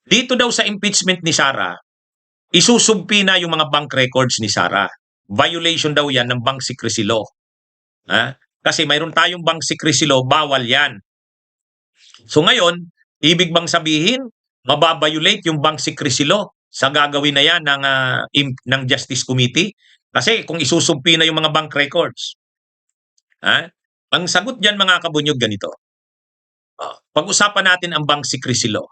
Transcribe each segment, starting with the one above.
Dito daw sa impeachment ni Sara, isusumpi na yung mga bank records ni Sara. Violation daw yan ng bank secrecy law. Kasi mayroon tayong bank secrecy law, bawal yan. So ngayon, ibig bang sabihin, mababiolate yung bank secrecy law sa gagawin na yan ng Justice Committee? Kasi kung isusumpi na yung mga bank records. Ang sagot dyan mga kabunyog ganito. Pag-usapan natin ang bank secrecy law.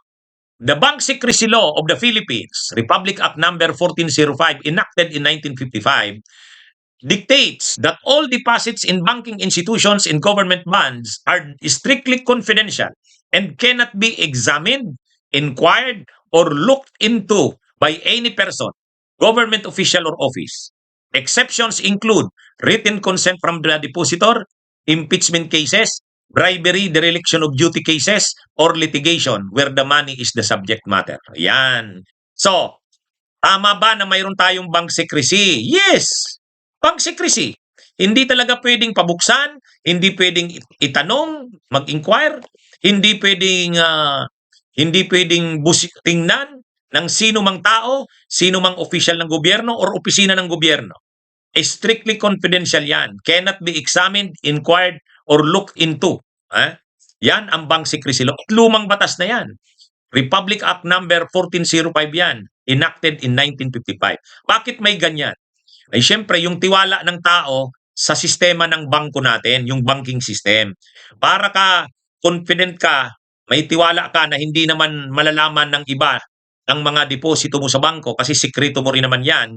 The Bank Secrecy Law of the Philippines, Republic Act Number 1405, enacted in 1955, dictates that all deposits in banking institutions and government bonds are strictly confidential and cannot be examined, inquired, or looked into by any person, government official, or office. Exceptions include written consent from the depositor, impeachment cases, bribery, dereliction of duty cases, or litigation where the money is the subject matter. Yan. So, tama ba na mayroon tayong bank secrecy? Yes! Bank secrecy. Hindi talaga pwedeng pabuksan, hindi pwedeng itanong, mag-inquire, hindi pwedeng tingnan ng sino mang tao, sino mang official ng gobyerno or opisina ng gobyerno. Strictly confidential yan. Cannot be examined, inquired, or looked into. Yan ang bank secrecy law. At lumang batas na yan. Republic Act Number 1405 yan. Enacted in 1955. Bakit may ganyan? Ay syempre, yung tiwala ng tao sa sistema ng bangko natin, yung banking system. Para ka, confident ka, may tiwala ka na hindi naman malalaman ng iba ang mga deposito mo sa bangko kasi sikreto mo rin naman yan,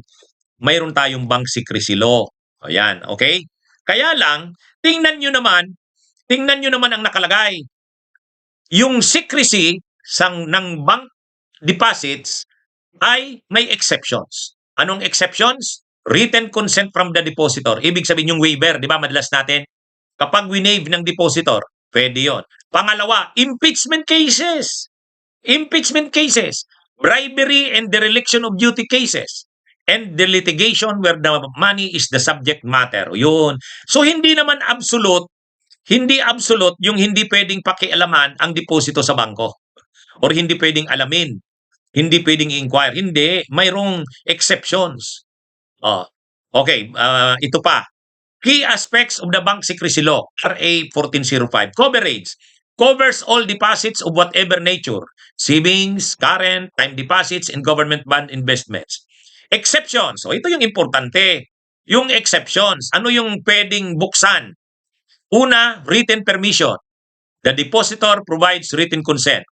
mayroon tayong bank secrecy law. Ayan, okay? Kaya lang, tingnan nyo naman ang nakalagay. Yung secrecy ng bank deposits ay may exceptions. Anong exceptions? Written consent from the depositor. Ibig sabihin yung waiver, di ba? Madalas natin, kapag winave ng depositor, pwede yon. Pangalawa, impeachment cases. Impeachment cases. Bribery and dereliction of duty cases. And the litigation where the money is the subject matter. Yun. So, hindi naman absolute yung hindi pwedeng pakialaman ang deposito sa bangko. Or hindi pwedeng alamin. Hindi pwedeng inquire. Hindi. Mayroong exceptions. Okay. Ito pa. Key aspects of the Bank Secrecy Law, RA 1405. Coverage. Covers all deposits of whatever nature. Savings, current, time deposits, and government bond investments. Exceptions. So, ito yung importante. Yung exceptions. Ano yung pwedeng buksan? Una, written permission. The depositor provides written consent.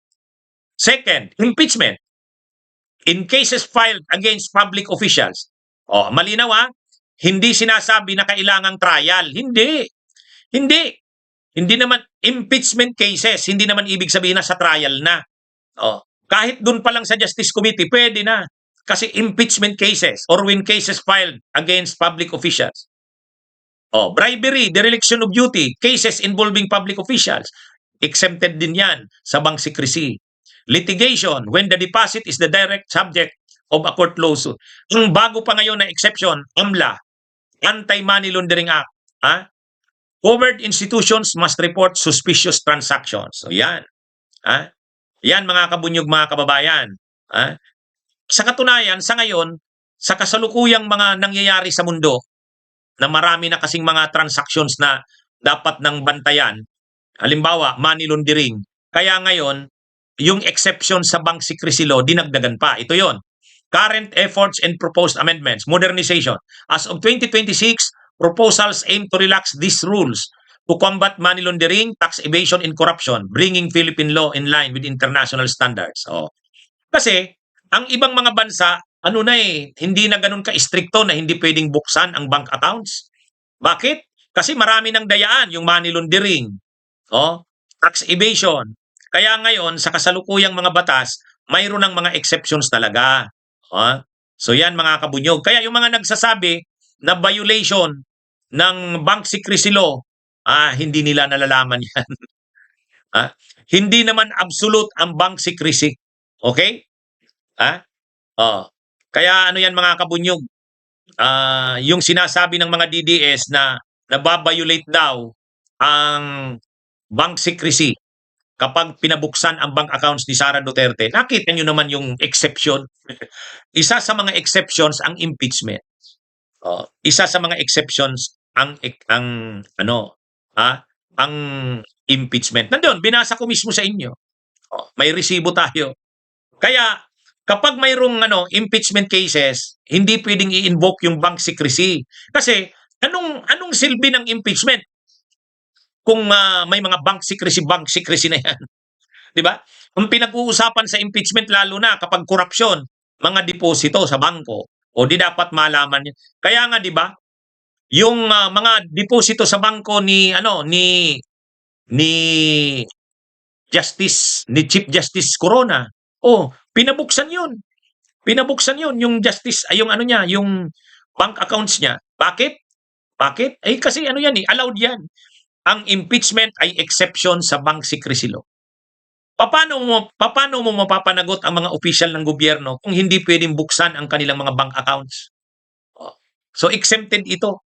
Second, impeachment. In cases filed against public officials. Malinaw hindi sinasabi na kailangang trial. Hindi. Hindi naman impeachment cases. Hindi naman ibig sabihin na sa trial na. Kahit dun pa lang sa Justice Committee, pwede na. Kasi impeachment cases or when cases filed against public officials. Bribery, dereliction of duty, cases involving public officials. Exempted din yan sa bank secrecy. Litigation, when the deposit is the direct subject of a court lawsuit. Ang bago pa ngayon na exception, AMLA, Anti-Money Laundering Act. Covered institutions must report suspicious transactions. So yan. Yan mga kabunyog, mga kababayan. Sa katunayan, sa ngayon, sa kasalukuyang mga nangyayari sa mundo, na marami na kasing mga transactions na dapat nang bantayan, halimbawa, money laundering. Kaya ngayon, yung exception sa bank secrecy law, dinagdagan pa. Ito yon. Current efforts and proposed amendments, modernization. As of 2026, proposals aim to relax these rules to combat money laundering, tax evasion, and corruption, bringing Philippine law in line with international standards. Kasi, ang ibang mga bansa, hindi na ganun ka-stricto na hindi pwedeng buksan ang bank accounts. Bakit? Kasi marami ng dayaan, yung money laundering, tax evasion. Kaya ngayon, sa kasalukuyang mga batas, mayroon ng mga exceptions talaga. So yan mga kabunyog. Kaya yung mga nagsasabi na violation ng bank secrecy law, hindi nila nalalaman yan. Hindi naman absolute ang bank secrecy. Okay? Kaya ano yan mga kabunyog, yung sinasabi ng mga DDS na nababiolate daw ang bank secrecy, kapag pinabuksan ang bank accounts ni Sara Duterte, nakita nyo naman yung exception. Isa sa mga exceptions ang impeachment. Isa sa mga exceptions ang ano, ang impeachment. Nandoon, binasa ko mismo sa inyo. May resibo tayo. Kaya kapag mayroong impeachment cases, hindi pwedeng i-invoke yung bank secrecy. Kasi anong silbi ng impeachment kung may mga bank secrecy na yan? 'Di ba? Ang pinag-uusapan sa impeachment lalo na kapag korupsyon, mga deposito sa bangko, o di dapat malaman yun. Kaya nga 'di ba, yung mga deposito sa bangko ni Chief Justice Corona, pinabuksan yun. Pinabuksan yun yung justice ay yung niya, yung bank accounts niya. Bakit? Bakit? Kasi yan allowed yan. Ang impeachment ay exception sa bank secrecy law. Paano mo mapapanagot ang mga opisyal ng gobyerno kung hindi pwedeng buksan ang kanilang mga bank accounts? So exempted ito.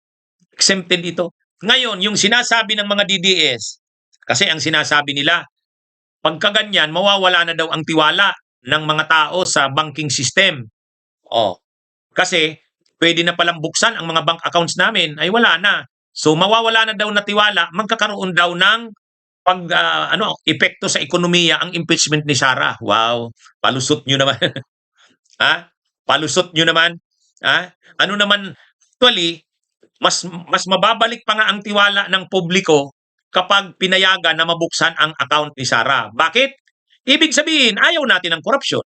Exempted ito. Ngayon, yung sinasabi ng mga DDS, kasi ang sinasabi nila, pagka ganyan, mawawala na daw ang tiwala ng mga tao sa banking system. Kasi pwede na palang buksan ang mga bank accounts namin, ay wala na. So mawawala na daw na tiwala, magkakaroon daw ng epekto sa ekonomiya ang impeachment ni Sara. Wow, palusot nyo naman. Palusot nyo naman. Ano naman, actually, mas mababalik pa nga ang tiwala ng publiko kapag pinayagan na mabuksan ang account ni Sara. Bakit? Ibig sabihin, ayaw natin ng korupsyon.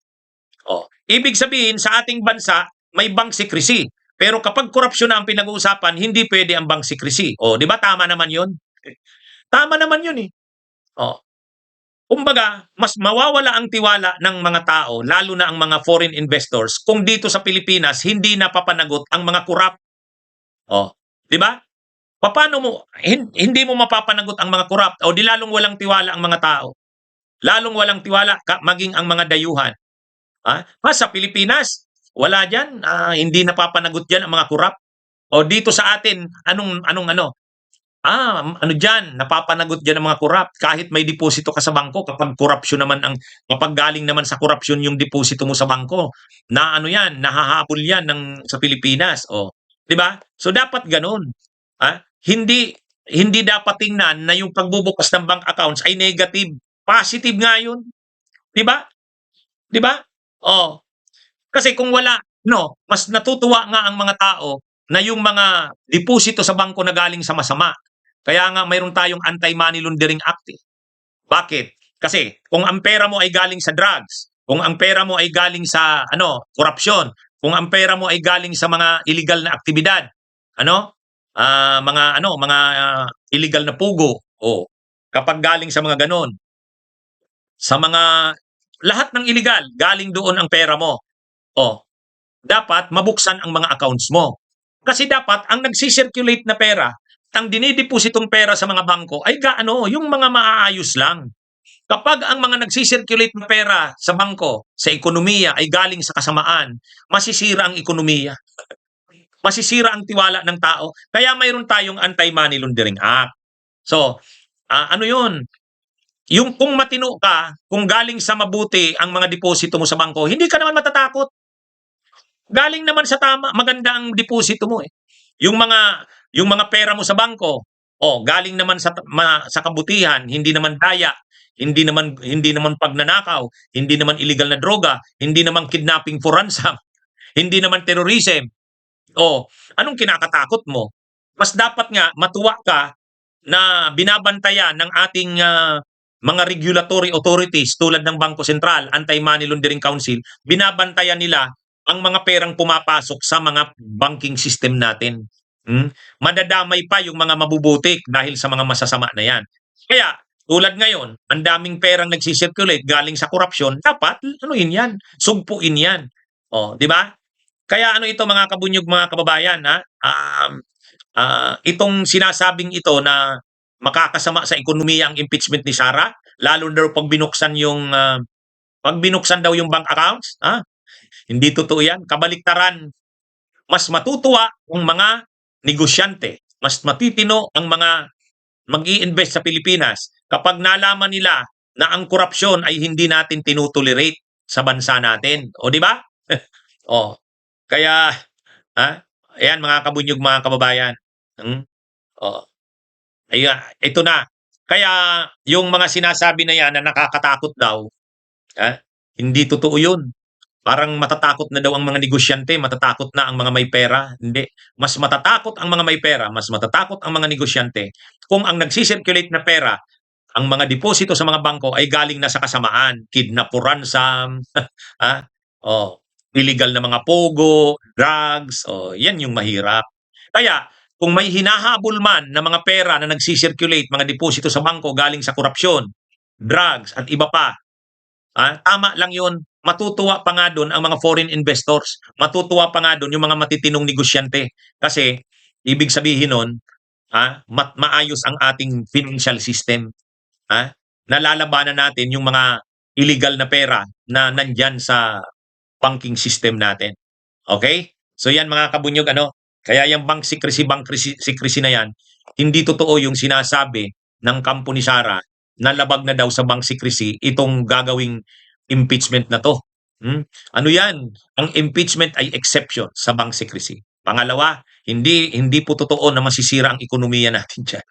Ibig sabihin, sa ating bansa, may bank secrecy. Pero kapag korupsyon na ang pinag-uusapan, hindi pwede ang bank secrecy. Di ba tama naman yun? Tama naman yun eh. Kumbaga, mas mawawala ang tiwala ng mga tao, lalo na ang mga foreign investors, kung dito sa Pilipinas, hindi napapanagot ang mga korap. Di ba? Paano mo, hindi mo mapapanagot ang mga korap, o di lalong walang tiwala ang mga tao. Lalong walang tiwala, maging ang mga dayuhan. Sa Pilipinas, wala dyan, hindi napapanagot dyan ang mga korap. O dito sa atin, dyan, napapanagot dyan ang mga korap. Kahit may deposito ka sa bangko, kapag galing naman sa korupsyon yung deposito mo sa bangko, nahahabol yan sa Pilipinas. Di ba? So dapat ganun. Hindi dapat tingnan na yung pagbubukas ng bank accounts ay negative. Positive nga yun. Di ba? Di ba? Kasi kung wala, mas natutuwa nga ang mga tao na yung mga deposito sa bangko na galing sa masama. Kaya nga mayroon tayong Anti-Money Laundering Act. Bakit? Kasi kung ang pera mo ay galing sa drugs, kung ang pera mo ay galing sa korupsyon, kung ang pera mo ay galing sa mga illegal na aktibidad, mga illegal na pugo, kapag galing sa mga ganon, sa mga lahat ng illegal, galing doon ang pera mo. Dapat mabuksan ang mga accounts mo. Kasi dapat ang nagsisirculate na pera, ang dinidepositong pera sa mga bangko ay yung mga maaayos lang. Kapag ang mga nagsisirculate na pera sa bangko, sa ekonomiya ay galing sa kasamaan, masisira ang ekonomiya. Masisira ang tiwala ng tao. Kaya mayroon tayong Anti-Money Laundering Act. So, yun? Yung kung matino ka, kung galing sa mabuti ang mga deposito mo sa bangko, hindi ka naman matatakot. Galing naman sa maganda ang deposito mo eh. Yung mga pera mo sa bangko, galing naman sa kabutihan, hindi naman daya, hindi naman pagnanakaw, hindi naman illegal na droga, hindi naman kidnapping for ransom, hindi naman terrorism. Anong kinakatakot mo? Mas dapat nga matuwa ka na binabantayan ng ating mga regulatory authorities tulad ng Bangko Sentral, Anti-Money Laundering Council, binabantayan nila ang mga perang pumapasok sa mga banking system natin. Madadamay pa yung mga mabubutik dahil sa mga masasama na yan. Kaya, tulad ngayon, ang daming perang nagsisirculate galing sa korupsyon, dapat, yan? Sugpuin yan. Di ba? Kaya ito mga kabunyog, mga kababayan, itong sinasabing ito na makakasama sa ekonomiya ang impeachment ni Sara, lalo daw pag binuksan daw yung bank accounts, hindi totoo yan. Kabaliktaran, mas matutuwa ang mga negosyante, mas matitino ang mga mag-i-invest sa Pilipinas kapag nalaman nila na ang korupsyon ay hindi natin tinutolerate sa bansa natin. O di ba? O, kaya ayan mga kabunyog, mga kababayan. O, ayan, ito na. Kaya yung mga sinasabi na yan na nakakatakot daw, hindi totoo yun. Parang matatakot na daw ang mga negosyante, matatakot na ang mga may pera. Hindi. Mas matatakot ang mga may pera, mas matatakot ang mga negosyante kung ang nagsisirculate na pera, ang mga deposito sa mga bangko ay galing na sa kasamaan, kidnap or ransom, ah, oh, illegal na mga pogo, drugs, yan yung mahirap. Kaya kung may hinahabol man na mga pera na nagsisirculate, mga deposito sa bangko galing sa korupsyon, drugs at iba pa, tama lang yun. Matutuwa pa nga doon ang mga foreign investors. Matutuwa pa nga doon yung mga matitinong negosyante. Kasi, ibig sabihin nun, maayos ang ating financial system. Nalalabanan natin yung mga illegal na pera na nandyan sa banking system natin. Okay? So yan mga kabunyog, kaya yung bank secrecy na yan, hindi totoo yung sinasabi ng kampo ni Sara na labag na daw sa bank secrecy itong gagawing impeachment na to. Ano yan? Ang impeachment ay exception sa bank secrecy. Pangalawa, hindi po totoo na masisira ang ekonomiya natin dyan.